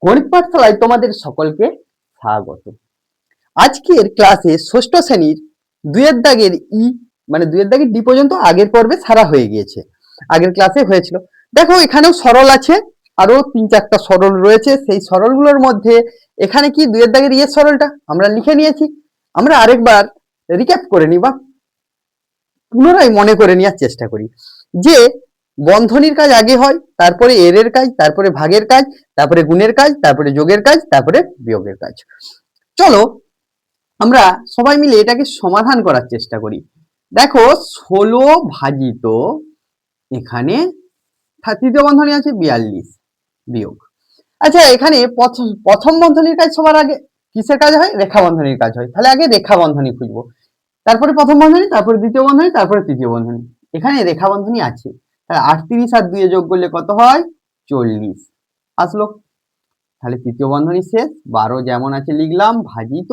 গণিত পাঠশালায় তোমাদের সকলকে স্বাগত। আজকের ক্লাসে ষষ্ঠ শ্রেণীর দুইয়ের দাগের মানে দুইয়ের দাগের ডি পর্যন্ত আগের পর্বে সারা হয়ে গিয়েছে, আগের ক্লাসে হয়েছিল। দেখো এখানেও সরল আছে, আরো 3-4টা সরল রয়েছে। সেই সরলগুলোর মধ্যে এখানে কি দুইয়ের দাগের সরলটা আমরা লিখে নিয়েছি। আমরা আরেকবার রিক্যাপ করে নিই বা পুনরায় মনে করে নেওয়ার চেষ্টা করি যে বন্ধনীর কাজ আগে হয়, তারপরে এর কাজ, তারপরে ভাগের কাজ, তারপরে গুণের কাজ, তারপরে যোগের কাজ, তারপরে বিয়োগের কাজ। চলো আমরা সবাই মিলে এটাকে সমাধান করার চেষ্টা করি। দেখো 16 ভাজিত এখানে তৃতীয় বন্ধনী আছে 42 বিয়োগ। আচ্ছা এখানে প্রথম বন্ধনীর কাজ সবার আগে কিসের কাজ হয়? রেখা বন্ধনীর কাজ হয়। তাহলে আগে রেখা বন্ধনী খুঁজবো, তারপরে প্রথম বন্ধনী, তারপরে দ্বিতীয় বন্ধনী, তারপরে তৃতীয় বন্ধনী। এখানে রেখা বন্ধনী আছে, তাহলে 38 আর 2 যোগ করলে কত হয়? 40 আসলো। তাহলে তৃতীয় বন্ধনী শেষ। 12 যেমন আছে লিখলাম, ভাজিত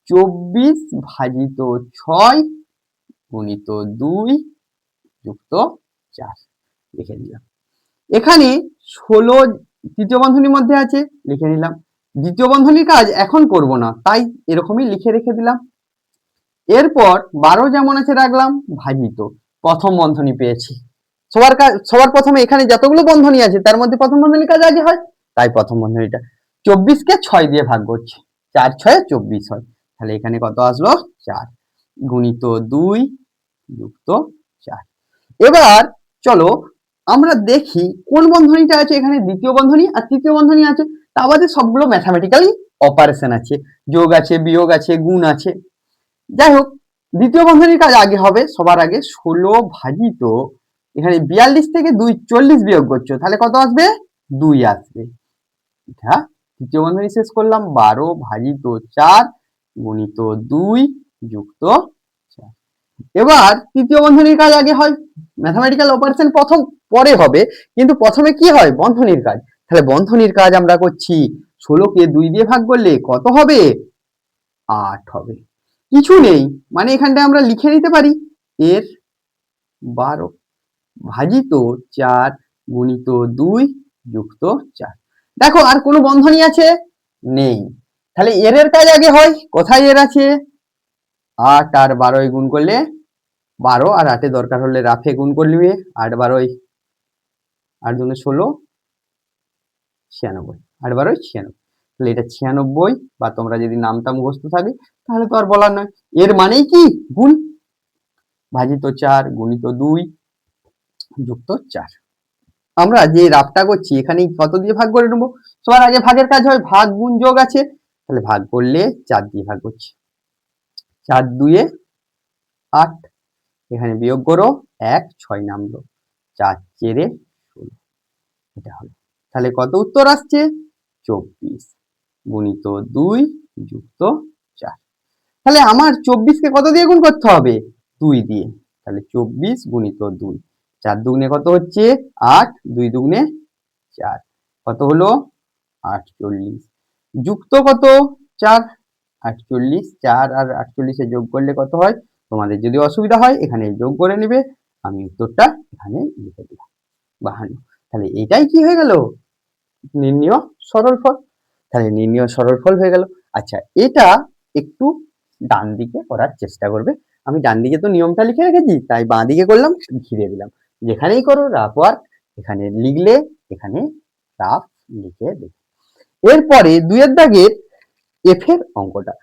24 ভাজিত 6 গুণিত 2 যুক্ত 4 লিখে দিলাম। এখানে 16 তৃতীয় বন্ধনীর মধ্যে আছে, লিখে নিলাম। দ্বিতীয় বন্ধনীর কাজ এখন করব না, তাই এরকমই লিখে রেখে দিলাম। এরপর 12 যেমন আছে রাখলাম, ভাজিত প্রথম বন্ধনী পেয়েছি। সবার প্রথমে এখানে যতগুলো বন্ধনী আছে তার মধ্যে প্রথম বন্ধনীর কাজ আগে হয়, তাই প্রথম বন্ধনীটা। 24 কে 6 দিয়ে ভাগ করছি, 4 6 24 হয়। তাহলে এখানে কত আসলো? 4 গুণিত 2 যুক্ত 4। এবার চলো আমরা দেখি কোন বন্ধনীটা আছে। এখানে দ্বিতীয় বন্ধনী আর তৃতীয় বন্ধনী আছে, তা বাদে সবগুলো ম্যাথামেটিক্যালি অপারেশন আছে, যোগ আছে, বিয়োগ আছে, গুণ আছে। যাই হোক, দ্বিতীয় বন্ধনীর কাজ আগে হবে। সবার আগে 16 ভাজিত এখানে 42 থেকে 2 40 বিয়োগ করছো, তাহলে কত আসবে? 2 আসবে। এটা তৃতীয় বন্ধনী শেষ করলাম। 12 ভাজিত 4 গুণিত 2 যুক্ত 4। এবার তৃতীয় বন্ধনীর কাজ আগে হয়, ম্যাথামেটিক্যাল অপারেশন প্রথম পরে হবে, কিন্তু প্রথমে কি হয়? বন্ধনীর কাজ। তাহলে বন্ধনীর কাজ আমরা করছি। 16 কে 2 দিয়ে ভাগ করলে কত হবে? 8 হবে। কিছু নেই, মানে এখানটায় আমরা লিখে নিতে পারি এর 12 ভাজিত 4 গুণিত 2 যুক্ত 4। দেখো আর কোনো বন্ধনী আছে? নেই। তাহলে এর কাজ আগে হয়। কোথায় এর আছে? 8 আর 12 গুণ করলে 12 আর 8 দরকার হলে রাফে গুণ করে নিবে। 8 12 8 দুনে 16 96, 8 12 96। তাহলে এটা 96, বা তোমরা যদি নামটা মুখস্থ থাকে তাহলে তো আর বলার নয়। এর মানেই কি? গুণ। ভাজিত 4 গুণিত 2 যুক্ত 4। আমরা যে রাফটা করছি এখানে কত দিয়ে ভাগ করে নেবো? সবার আগে ভাগের কাজ হয়, ভাগ গুণ যোগ আছে, তাহলে ভাগ করলে 4 দিয়ে ভাগ করছি। 4 2 8, এখানে বিয়োগ করো, 1 6 নামলো, 4 4 16। এটা হলো। তাহলে কত উত্তর আসছে? 24 গুণিত 2 যুক্ত 4। তাহলে আমার 24 কে কত দিয়ে গুণ করতে হবে? 2 দিয়ে। তাহলে 24 গুণিত 2, 4 দুগুণে কত হচ্ছে? 8, 2 দুগুণে 4, কত হলো? 48 যুক্ত কত? 4। 48, 4 আর 48 এ যোগ করলে কত হয়? তোমাদের যদি অসুবিধা হয় এখানে যোগ করে নিবে, আমি উত্তরটা এখানে লিখে দিলাম 52। তাহলে এটাই কি হয়ে গেল? নির্ণেয় সরলফল। তাহলে নির্ণেয় সরলফল হয়ে গেল। আচ্ছা এটা একটু ডান দিকে করার চেষ্টা করবে। আমি ডান দিকে তো নিয়মটা লিখে রেখেছি, তাই বাঁ দিকে করলাম, ঘিরে দিলাম। যেখানেই করো রাফ ওয়ার্ক, এখানে লিখলে এখানে রাফ লিখে দেবে। এরপরে 2 দাগের এফ এর অঙ্কটা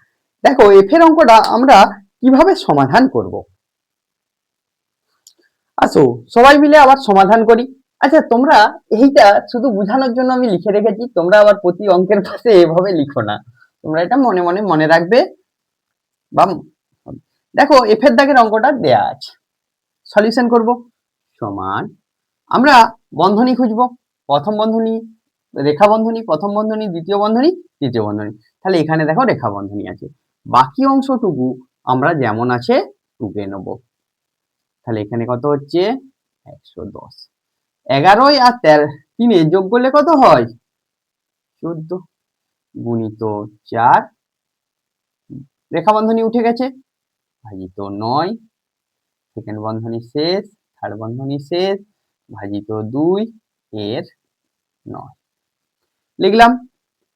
দেখো। এফ এর অঙ্কটা আমরা কিভাবে সমাধান করব? আসো সবাই মিলে আবার সমাধান করি। আচ্ছা তোমরা এইটা শুধু বোঝানোর জন্য আমি লিখে রেখেছি, তোমরা আবার প্রতি অঙ্কের পাশে এভাবে লিখো না, তোমরা এটা মনে মনে মনে রাখবে। বা দেখো এফ এর দাগের অঙ্কটা দেয়া আছে, সলিউশন করব। সমান আমরা বন্ধনী খুঁজবো, প্রথম বন্ধনী, রেখা বন্ধনী, প্রথম বন্ধনী, দ্বিতীয় বন্ধনী, তৃতীয় বন্ধনী। তাহলে এখানে দেখো রেখা বন্ধনী আছে, বাকি অংশটুকু আমরা যেমন আছে টুকে নেব। তাহলে এখানে কত হচ্ছে? 110। 11 আর 3 যোগ করলে কত হয়? 14 গুণিত 4, রেখা বন্ধনী উঠে গেছে, ভাজিত 9, সেকেন্ড বন্ধনী শেষ, থার্ড বন্ধনী শেষ, ভাজিত 2 এর 9। লিখলাম।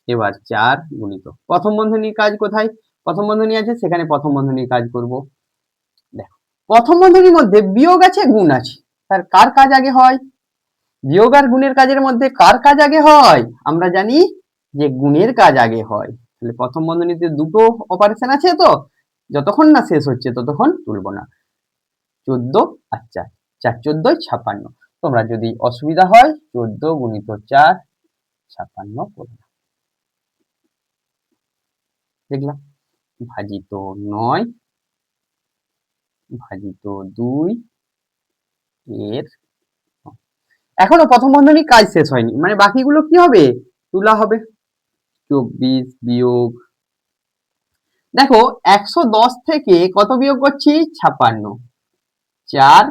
এবার 4 গুণিত প্রথম বন্ধনীর কাজ কোথায়, প্রথম বন্ধনী আছে সেখানে প্রথম বন্ধনীর কাজ করব। দেখো প্রথম বন্ধনীর মধ্যে বিয়োগ আছে গুণ আছে, তার কার কাজ আগে হয়? বিয়োগ আর গুণের কাজের মধ্যে কার কাজ আগে হয়? আমরা জানি যে গুণের কাজ আগে হয়। তাহলে প্রথম বন্ধনীতে দুটো অপারেশন আছে, তো যতক্ষণ না শেষ হচ্ছে ততক্ষণ তুলব না। 14 আর 4, 4 14 56। তোমরা যদি অসুবিধা হয় 14 গুণিত 4 56 করবে। দেখলাম ভাজিত 9 ভাজিত 2 এর এখনো প্রথম বন্ধনীর কাজ শেষ হয়নি, মানে বাকিগুলো কি হবে, তুলা হবে। 24 বিয়োগ, দেখো 110 থেকে কত বিয়োগ করছি, 56, 4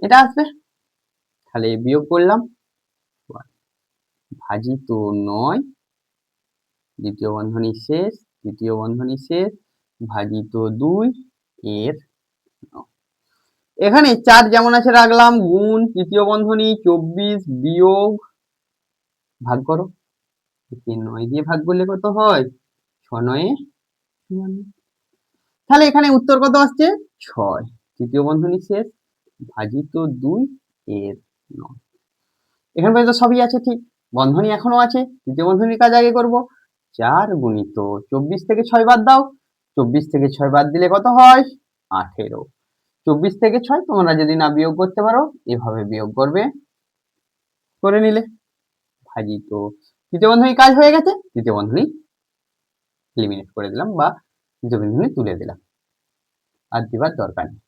এটা আসবে, তাহলে বিয়োগ করলাম। ভাজিত 9 দ্বিতীয় বন্ধনী শেষ, তৃতীয় বন্ধনী শেষ, ভাজিত 2 এর 9। এখানে 4 যেমন আছে রাখলাম, গুণ তৃতীয় বন্ধনী 24 বিয়োগ, ভাগ করো, 9 দিয়ে ভাগ করলে কত হয়, 6 9 তাহলে এখানে উত্তর কত আসছে, 6। তৃতীয় বন্ধনী শেষ, ভাজিত 2 এর 9। এখানে পর্যন্ত সবই আছে ঠিক, বন্ধনী এখনো আছে, তৃতীয় বন্ধনীর কাজ আগে করব। 4 গুণিত 24 থেকে 6 বাদ দাও, 24 থেকে 6 বাদ দিলে কত হয়, 18। 24 থেকে 6 তোমরা যদি না বিয়োগ করতে পারো এভাবে বিয়োগ করবে, করে নিলে। ভাজিত তৃতীয় বন্ধনীর কাজ হয়ে গেছে, তৃতীয় বন্ধনী এলিমিনেট করে দিলাম বা তৃতীয় বন্ধনী তুলে দিলাম, আর দিবার দরকার নেই।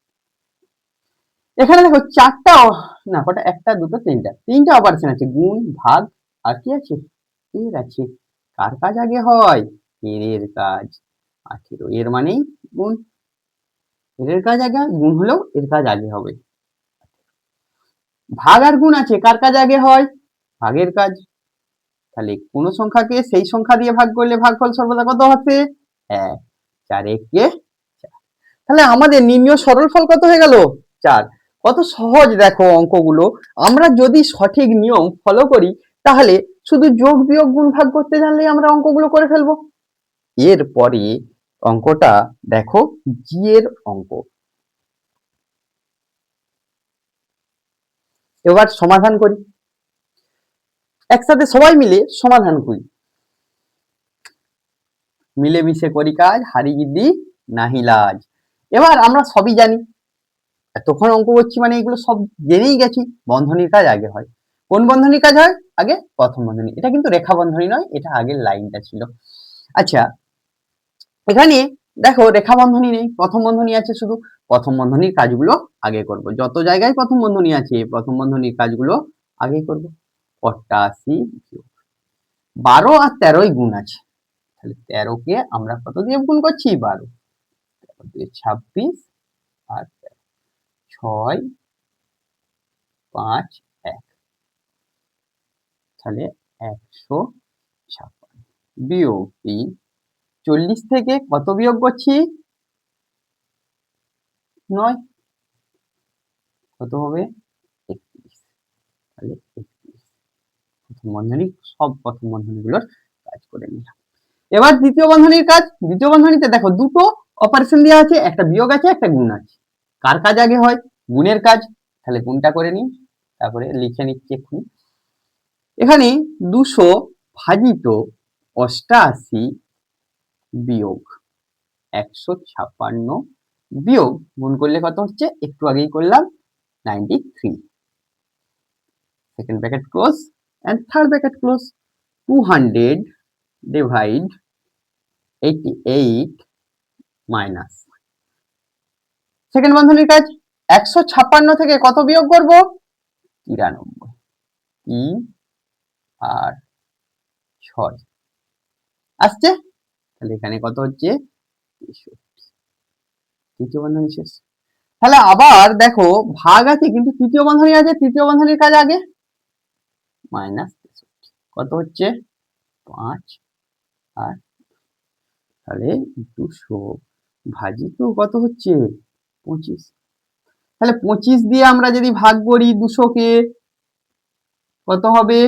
এখানে দেখো চারটা, না কটা, একটা দুটো তিনটা অপারেশন আছে, গুণ ভাগ আর কি আছে, এর আছে। কার কাজ আগে হয়, এর কাজ। 18 এর মানেই গুণ, এর কাজ আগে, গুণ হলেও এর কাজ আগে হবে। ভাগ আর গুণ আছে, কার কাজ আগে হয়, ভাগের কাজ। তাহলে কোন সংখ্যাকে সেই সংখ্যা দিয়ে ভাগ করলে ভাগফল সর্বদা কত হবে, 1। 4 একে 4। তাহলে আমাদের নির্ণয় সরল ফল কত হয়ে গেল, 4। কত সহজ দেখো অঙ্কগুলো, আমরা যদি সঠিক নিয়ম ফলো করি তাহলে শুধু যোগ বিয়োগ গুণ ভাগ করতে জানলেই আমরা অঙ্কগুলো করে ফেলবো। এরপরে অঙ্কটা দেখো, জি এর অঙ্ক। এবার সমাধান করি, একসাথে সবাই মিলে সমাধান করি। মিলেমিশে করি কাজ, হারি জিদ্দি নাহি লাজ। এবার আমরা সবই জানি, এতক্ষণ অঙ্ক করছি মানে এগুলো সব জেনেই গেছি, বন্ধনীর কাজ আগে হয়। কোন বন্ধনীর কাজ হয় আগে, প্রথম বন্ধনী। এটা কিন্তু রেখা বন্ধনী নয়, এটা আগের লাইনটা ছিল। আচ্ছা এখানে দেখো রেখা বন্ধনী নেই, প্রথম বন্ধনী আছে শুধু, প্রথম বন্ধনীর কাজগুলো আগে করব। যত জায়গায় প্রথম বন্ধনী আছে প্রথম বন্ধনীর কাজগুলো আগে করব। 88 12 আর 13 গুণ আছে, তাহলে 13 কে আমরা কত দিয়ে গুণ করছি, 12, 26 আর 6 5 1, তাহলে 156 বিয়োগ 3। 40 থেকে কত বিয়োগ করছি, 9, কত হবে, 31। তাহলে 31 প্রথম বন্ধনী, সব প্রথম বন্ধনীগুলোর কাজ করে নিলাম। এবার দ্বিতীয় বন্ধনীর কাজ, দ্বিতীয় বন্ধনীতে দেখো দুটো অপারেশন দেওয়া আছে, একটা বিয়োগ আছে একটা গুণ আছে। কার কাজ আগে হয়, গুণের কাজ, তাহলে গুণটা করে নিই, তারপরে লিখে নিচ্ছি এক্ষুনি। এখানে 200 ভাজিত 88 বিয়োগ 156 বিয়োগ গুণ করলে কত হচ্ছে, একটু আগেই করলাম, 93। Second bracket close and third bracket close. 200 divide 88 minus, second বন্ধনীর কাজ 156 থেকে কত বিয়োগ করব, 93। 3 আর 6 আসছে, তাহলে এখানে কত হচ্ছে, 63। তৃতীয় বন্ধনী শেষ। তাহলে আবার দেখো ভাগ আছে কিন্তু তৃতীয় বন্ধনী আছে, তৃতীয় বন্ধনীর কাজ আগে, মাইনাস 63 কত হচ্ছে, 5 আর, তাহলে 200 ভাজিত কত হচ্ছে, 25। তাহলে 25 দিয়ে আমরা যদি ভাগ করি 200 কে, কত হবে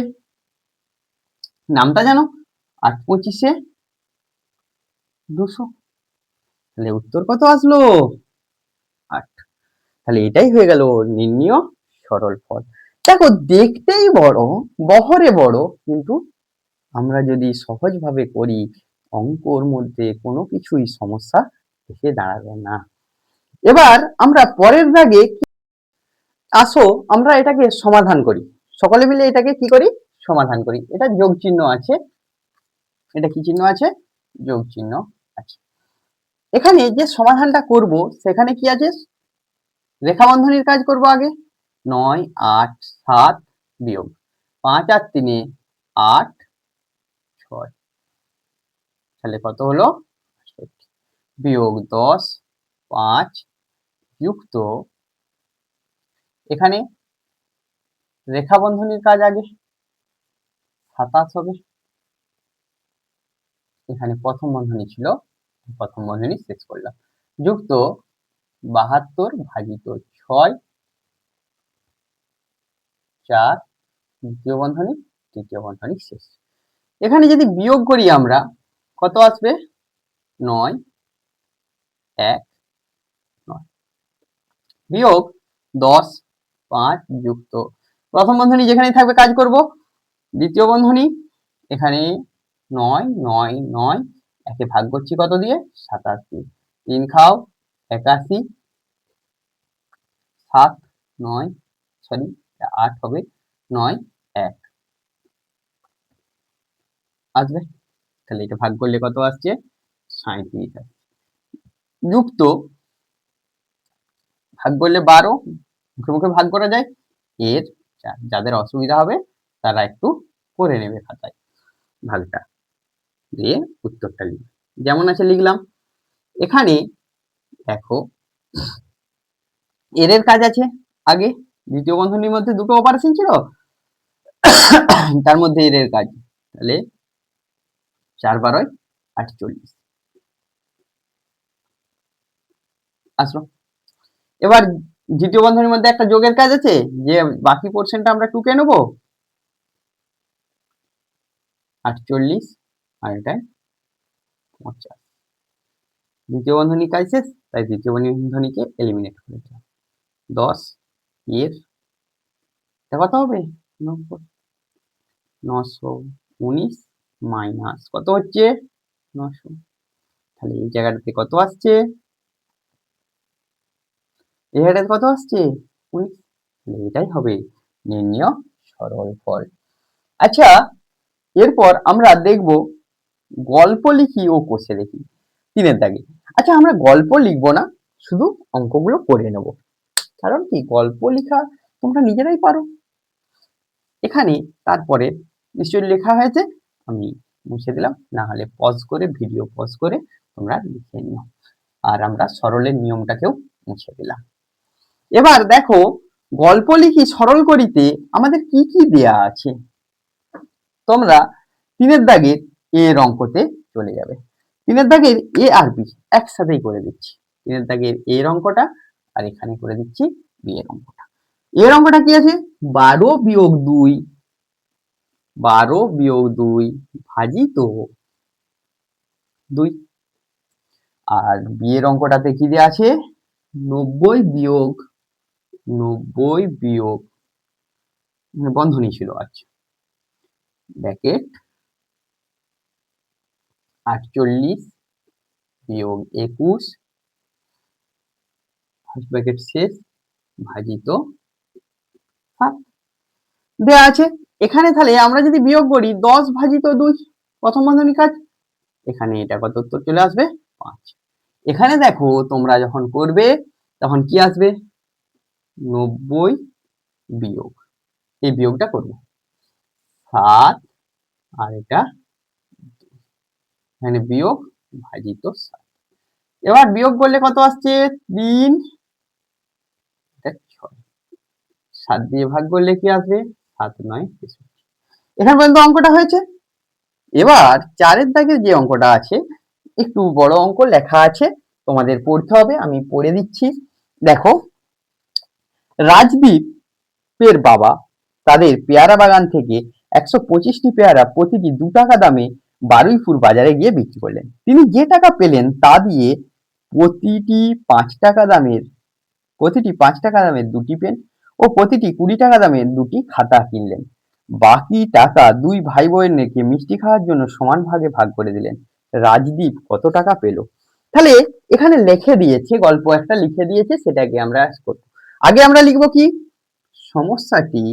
নামটা জানো? 8 25-এ 200। তাহলে উত্তর কত আসলো? 8। তাহলে এটাই হয়ে গেল নির্ণীয় সরল ফল। দেখো দেখতেই বড়, বহরে বড়, কিন্তু আমরা যদি সহজভাবে করি অঙ্কর মধ্যে কোনো কিছুই সমস্যা এসে দাঁড়াবে না। এবার আমরা পরের দাগে আসো আমরা এটাকে সমাধান করি, সকলে মিলে এটাকে কি করি? সমাধান করি। এটা যোগ চিহ্ন আছে, এটা কি চিহ্ন আছে? যোগ চিহ্ন আছে। এখানে যে সমাধানটা করব সেখানে কি আছে? রেখা বন্ধনীর কাজ করব আগে। 9 8 7 বিয়োগ 5 আর 3 8 6, তাহলে কত হলো? 68 বিয়োগ 10 5 যুক্ত, এখানে রেখা বন্ধনীর কাজ আগে 27 হবে, এখানে প্রথম বন্ধনী ছিল, প্রথম বন্ধনী শেষ করলাম, যুক্ত 72 ভাজিত 6 4 দ্বিতীয় বন্ধনী, তৃতীয় বন্ধনী শেষ। এখানে যদি বিয়োগ করি আমরা কত আসবে? 9 1 9 বিয়োগ 10 5 যুক্ত প্রথম বন্ধনী যেখানেই থাকবে কাজ করব, দ্বিতীয় বন্ধনী এখানে 9 9 9 একে ভাগ করছি কত দিয়ে? 27 দিয়ে। 3 খাও 81, 7 9 সরি 8 হবে, 9 1 আসবে। তাহলে এটা ভাগ করলে কত আসছে? 37 আসছে। যুক্ত ভাগ করলে 12, মুখে মুখে ভাগ করা যায়, এর 4। যাদের অসুবিধা হবে তারা একটু করে নেবে খাতায় ভাগটা, দিয়ে উত্তরটা লিখবে। যেমন আছে লিখলাম। এখানে দেখো এর কাজ আছে আগে, দ্বিতীয় বন্ধনীর মধ্যে দুটো অপারেশন ছিল, তার মধ্যে এর কাজ, তাহলে 4 12 48 আসলো। এবার দ্বিতীয় বন্ধনীর মধ্যে একটা যোগের কাজ আছে, যে বাকি পোর্শনটা আমরা টুকে নেব, 48 আর এটা 50। দ্বিতীয় বন্ধনী কাজ শেষ, তাই দ্বিতীয় বন্ধনীকে এলিমিনেট করে দিলাম। 10 এর এটা কত হবে? 90 919 মাইনাস কত হচ্ছে? 900। তাহলে এই জায়গাটাতে কত আসছে? এই জায়গাটাতে কত আসছে? 19। তাহলে এটাই হবে নির্ণীয় সরল ফল। আচ্ছা, এরপর আমরা দেখব গল্প লিখি ও কষে দেখি 3-এর দাগে। আচ্ছা আমরা গল্প লিখবো না, শুধু অঙ্কগুলো করে নেব, কারণ কি গল্প লেখা তোমরা নিজেরাই পারো। এখানে তারপরে নিশ্চয়ই লেখা হয়েছে, আমি মুছে দিলাম, না হলে পজ করে ভিডিও পজ করে তোমরা লিখে নিও। আর আমরা সরলের নিয়মটাকেও মুছে দিলাম। এবার দেখো গল্প লিখি সরল করিতে আমাদের কি কি দেয়া আছে। তোমরা 3-এর দাগের এর অঙ্কতে চলে যাবে। 3-এর দাগের এ আর বি একসাথেই করে দিচ্ছি। 3-এর দাগের এর অঙ্কটা আর এখানে করে দিচ্ছি বি এর অঙ্কটা। এর অঙ্কটা কি আছে? 12 বিয়োগ 2, 12 বিয়োগ 2 ভাজিত 2। আর বি এর অঙ্কটাতে কি দেয়া আছে? 90 বিয়োগ 90 বিয়োগ বন্ধনী ছিল, আচ্ছা ব্র্যাকেট 48 বিয়োগ 21 ফার্স্ট ব্র্যাকেট শেষ ভাজিত 7 দেয়া আছে। এখানে তাহলে আমরা যদি বিয়োগ করি 10 ভাজিত 2 প্রথম বন্ধনী কাজ, এখানে এটা কত উত্তর চলে আসবে? 5। এখানে দেখো তোমরা যখন করবে তখন কি আসবে? 90 বিয়োগ, এই বিয়োগটা করবে 7 আর এটা এখানে বিয়োগ ভাজিত 7। এবার বিয়োগ করলে কত আসছে? 3 এটা 6, 7 দিয়ে ভাগ করলে কি আসবে? 7 9 63। এখানে পর্যন্ত অঙ্কটা হয়েছে। এবার 4-এর দাগের যে অঙ্কটা আছে একটু বড় অঙ্ক লেখা আছে, তোমাদের পড়তে হবে, আমি পড়ে দিচ্ছি। দেখো রাজদীপের বাবা তাদের পেয়ারা বাগান থেকে 125টি পেয়ারা প্রতিটি 2 টাকা দামে বারুইপুর বাজারে গিয়ে বিক্রি করলেন। তিনি যে টাকা পেলেন তা দিয়ে প্রতিটি 5 টাকা দামের প্রতিটি 5 টাকা দামের 2টি পেন ও প্রতিটি 20 টাকা দামের 2টি খাতা কিনলেন। বাকি টাকা দুই ভাই বোনকে মিষ্টি খাওয়ার জন্য সমান ভাগে ভাগ করে দিলেন। রাজদীপ কত টাকা পেল? তাহলে এখানে লিখে দিয়েছে, গল্প একটা লিখে দিয়েছে, সেটাকে আমরা করব। আগে আমরা লিখব কি, সমস্যাটি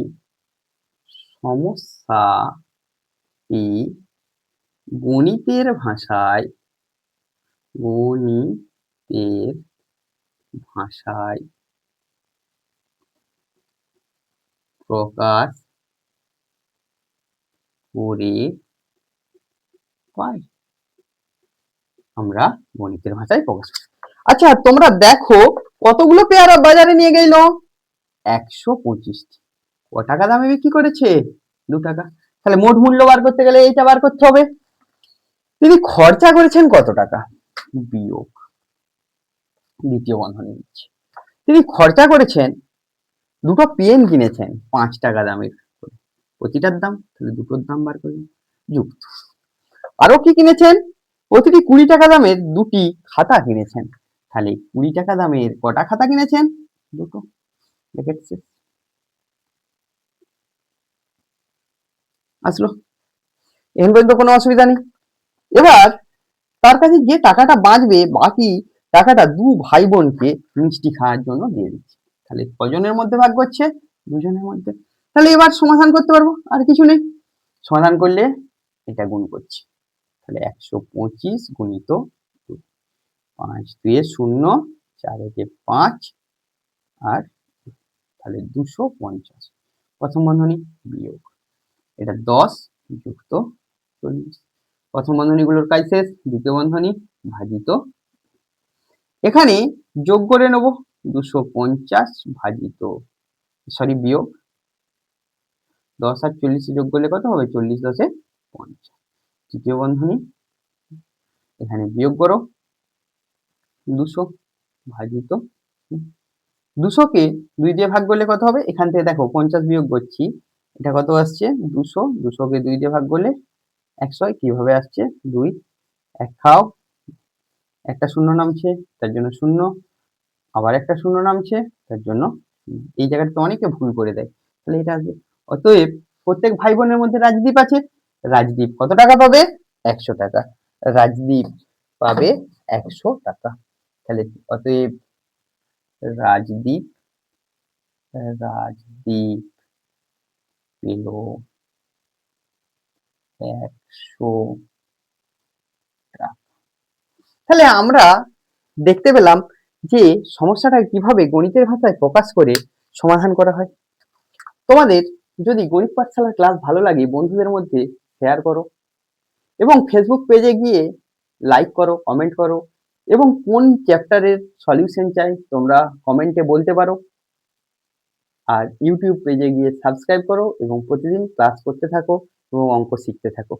গণিতের ভাষায় প্রকাশ করে পাই। আমরা গণিতের ভাষায় প্রকাশ করি। আচ্ছা, তোমরা দেখো কতগুলো পেয়ারা বাজারে নিয়ে গেল? 125টি। ক টাকা দামে বিক্রি করেছে? 2 টাকা। তাহলে মোট মূল্য বার করতে গেলে এইটা বার করতে হবে। তিনি খরচা করেছেন কত টাকা? বিয়োগ দ্বিতীয় বন্ধনী নিচ্ছে। তিনি খরচা করেছেন, দুটো পেন কিনেছেন 5 টাকা দামের, প্রতিটার দাম, তাহলে দুটোর দাম বার করলেন, যুক্ত। আরো কি কিনেছেন? প্রতিটি 20 টাকা দামের 2টি খাতা কিনেছেন। তাহলে 20 টাকা দামের কটা খাতা কিনেছেন? দুটো। দেখেছি আসলো, এখন পর্যন্ত কোনো অসুবিধা নেই। এবার তার কাছে যে টাকাটা বাঁচবে, বাকি টাকাটা 2 ভাই বোনকে মিষ্টি খাওয়ার জন্য দিয়ে দিচ্ছে। তাহলে কজনের মধ্যে ভাগ করছে? 2 জনের মধ্যে। তাহলে এবার সমাধান করতে পারবো, আর কিছু নেই। সমাধান করলে এটা গুণ করছি, তাহলে 125 গুণিত 5 2 0 4 একে 5 আর তাহলে 250। প্রথম বন্ধনী বিয়োগ, এটা 10 যুক্ত 40। প্রথম বন্ধনীগুলোর কাজ শেষ, দ্বিতীয় বন্ধনী ভাজিত, এখানে যোগ করে নেব 250 ভাজিত বিয়োগ 10 আর 40 যোগ করলে কত হবে? 40 10 50। তৃতীয় বন্ধনী এখানে বিয়োগ করো 200 ভাজিত 200 কে 2 দিয়ে ভাগ করলে কত হবে? এখান থেকে দেখো 50 বিয়োগ করছি, এটা কত আসছে? 200। 200 কে 2 দিয়ে ভাগ করলে 100। কিভাবে আসছে? 2 1 খাও, একটা শূন্য নামছে তার জন্য 0, আবার একটা শূন্য নামছে তার জন্য এই জায়গাটা অনেকে ভুল করে দেয়, তাহলে এটা আসবে। অতএব প্রত্যেক ভাই বোনের মধ্যে রাজদীপ আছে, রাজদীপ কত টাকা পাবে? 100 টাকা। রাজদীপ পাবে 100 টাকা। তাহলে অতএব রাজদীপ পেল 100 টাকা। তাহলে আমরা দেখতে পেলাম যে সমস্যাটা কিভাবে গণিতের ভাষায় প্রকাশ করে সমাধান করা হয়। তোমাদের যদি গণিত পাঠশালার ক্লাস ভালো লাগে, বন্ধুদের মধ্যে শেয়ার করো এবং ফেসবুক পেজে গিয়ে লাইক করো, কমেন্ট করো, এবং কোন চ্যাপ্টারের সলিউশন চাই তোমরা কমেন্টে বলতে পারো। আর ইউটিউব পেজে গিয়ে সাবস্ক্রাইব করো এবং প্রতিদিন ক্লাস করতে থাকো এবং অঙ্ক শিখতে থাকো।